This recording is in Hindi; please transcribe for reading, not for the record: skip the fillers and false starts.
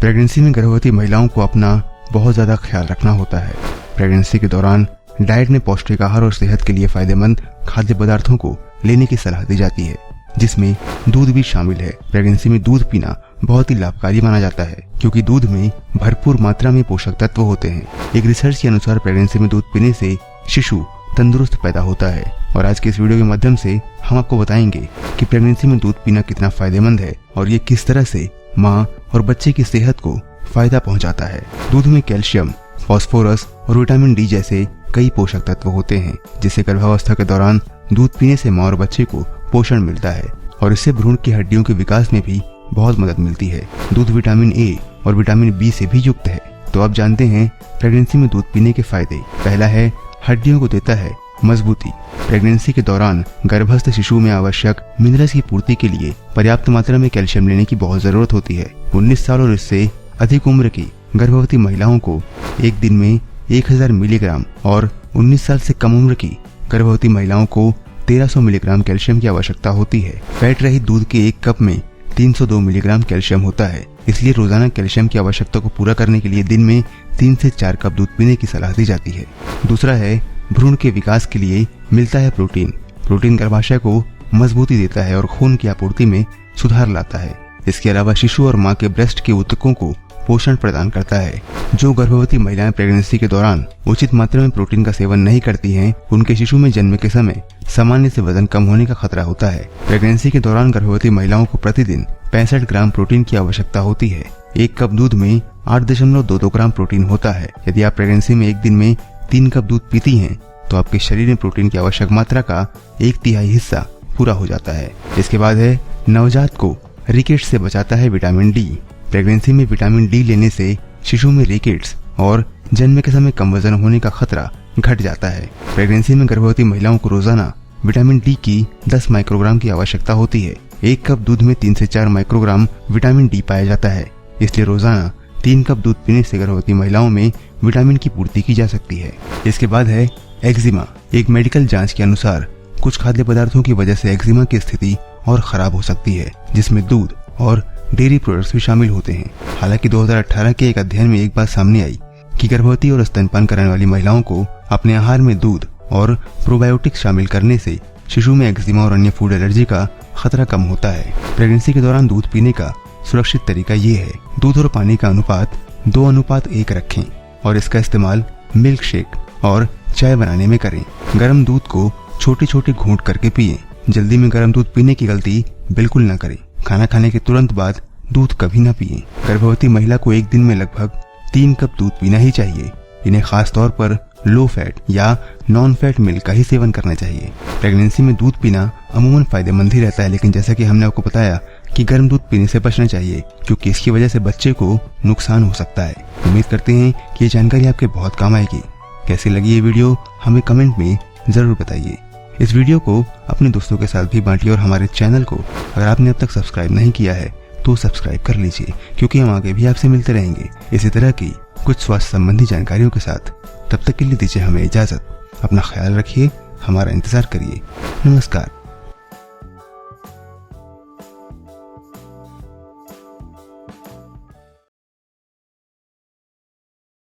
प्रेगनेंसी में गर्भवती महिलाओं को अपना बहुत ज़्यादा ख्याल रखना होता है। प्रेगनेंसी के दौरान डाइट में पौष्टिक आहार और सेहत के लिए फायदेमंद खाद्य पदार्थों को लेने की सलाह दी जाती है, जिसमें दूध भी शामिल है। प्रेगनेंसी में दूध पीना बहुत ही लाभकारी माना जाता है, क्योंकि दूध में भरपूर मात्रा में पोषक तत्व होते हैं। एक रिसर्च के अनुसार प्रेगनेंसी में दूध पीने से शिशु तंदुरुस्त पैदा होता है। और आज के इस वीडियो के माध्यम से हम आपको बताएंगे कि प्रेगनेंसी में दूध पीना कितना फायदेमंद है और ये किस तरह से माँ और बच्चे की सेहत को फायदा पहुंचाता है। दूध में कैल्शियम, फास्फोरस और विटामिन डी जैसे कई पोषक तत्व होते हैं, जिससे गर्भावस्था के दौरान दूध पीने से माँ और बच्चे को पोषण मिलता है और इससे भ्रूण की हड्डियों के विकास में भी बहुत मदद मिलती है। दूध विटामिन ए और विटामिन बी से भी युक्त है। तो आप जानते हैं प्रेगनेंसी में दूध पीने के फायदे। पहला है, हड्डियों को देता है मजबूती। प्रेगनेंसी के दौरान गर्भस्थ शिशु में आवश्यक मिनरल्स की पूर्ति के लिए पर्याप्त मात्रा में कैल्शियम लेने की बहुत जरूरत होती है। 19 साल और इससे अधिक उम्र की गर्भवती महिलाओं को एक दिन में 1000 मिलीग्राम और 19 साल से कम उम्र की गर्भवती महिलाओं को 1300 मिलीग्राम कैल्शियम की आवश्यकता होती है। फैट रहित दूध के एक कप में 302 मिलीग्राम कैल्शियम होता है, इसलिए रोजाना कैल्शियम की आवश्यकता को पूरा करने के लिए दिन में 3 से 4 कप दूध पीने की सलाह दी जाती है। दूसरा है, भ्रूण के विकास के लिए मिलता है प्रोटीन। प्रोटीन गर्भाशय को मजबूती देता है और खून की आपूर्ति में सुधार लाता है। इसके अलावा शिशु और माँ के ब्रेस्ट के ऊतकों को पोषण प्रदान करता है। जो गर्भवती महिलाएं प्रेगनेंसी के दौरान उचित मात्रा में प्रोटीन का सेवन नहीं करती हैं, उनके शिशु में जन्म के समय सामान्य से वजन कम होने का खतरा होता है। प्रेगनेंसी के दौरान गर्भवती महिलाओं को प्रतिदिन 65 ग्राम प्रोटीन की आवश्यकता होती है। एक कप दूध में 8.22 ग्राम प्रोटीन होता है। यदि आप प्रेगनेंसी में एक दिन में 3 कप दूध पीती हैं, तो आपके शरीर में प्रोटीन की आवश्यक मात्रा का 1/3 हिस्सा पूरा हो जाता है। इसके बाद है, नवजात को रिकेट्स से बचाता है विटामिन डी। प्रेगनेंसी में विटामिन डी लेने से शिशु में रिकेट्स और जन्म के समय कम वजन होने का खतरा घट जाता है। प्रेगनेंसी में गर्भवती महिलाओं को रोजाना विटामिन डी की 10 माइक्रोग्राम की आवश्यकता होती है। एक कप दूध में 3 से 4 माइक्रोग्राम विटामिन डी पाया जाता है, इसलिए रोजाना 3 कप दूध पीने से गर्भवती महिलाओं में विटामिन की पूर्ति की जा सकती है। इसके बाद है एक्जिमा। एक मेडिकल जांच के अनुसार कुछ खाद्य पदार्थों की वजह से एक्जिमा की स्थिति और खराब हो सकती है, जिसमें दूध और डेयरी प्रोडक्ट्स भी शामिल होते हैं। हालांकि 2018 के एक अध्ययन में एक बात सामने आई कि गर्भवती और स्तनपान कराने वाली महिलाओं को अपने आहार में दूध और प्रोबायोटिक्स शामिल करने से शिशु में एक्जिमा और अन्य फूड एलर्जी का खतरा कम होता है। प्रेगनेंसी के दौरान दूध पीने का सुरक्षित तरीका ये है, दूध और पानी का अनुपात 2:1 रखें और इसका इस्तेमाल मिल्क शेक और चाय बनाने में करें। गर्म दूध को छोटे छोटे घूंट करके पिएं। जल्दी में गर्म दूध पीने की गलती बिल्कुल न करें। खाना खाने के तुरंत बाद दूध कभी न पिएं। गर्भवती महिला को एक दिन में लगभग 3 कप दूध पीना ही चाहिए। इन्हें खास तौर पर लो फैट या नॉन फैट मिल्क का ही सेवन करना चाहिए। प्रेगनेंसी में दूध पीना अमूमन फायदेमंद ही रहता है, लेकिन जैसा कि हमने आपको बताया कि गर्म दूध पीने से बचना चाहिए, क्योंकि इसकी वजह से बच्चे को नुकसान हो सकता है। उम्मीद करते हैं कि ये जानकारी आपके बहुत काम आएगी। कैसी लगी ये वीडियो हमें कमेंट में जरूर बताइए। इस वीडियो को अपने दोस्तों के साथ भी बांटिए और हमारे चैनल को अगर आपने अब तक सब्सक्राइब नहीं किया है तो सब्सक्राइब कर लीजिए, क्योंकि हम आगे भी आपसे मिलते रहेंगे इसी तरह की कुछ स्वास्थ्य संबंधी जानकारियों के साथ। तब तक के लिए दीजिए हमें इजाजत। अपना ख्याल रखिए, हमारा इंतजार करिए। नमस्कार।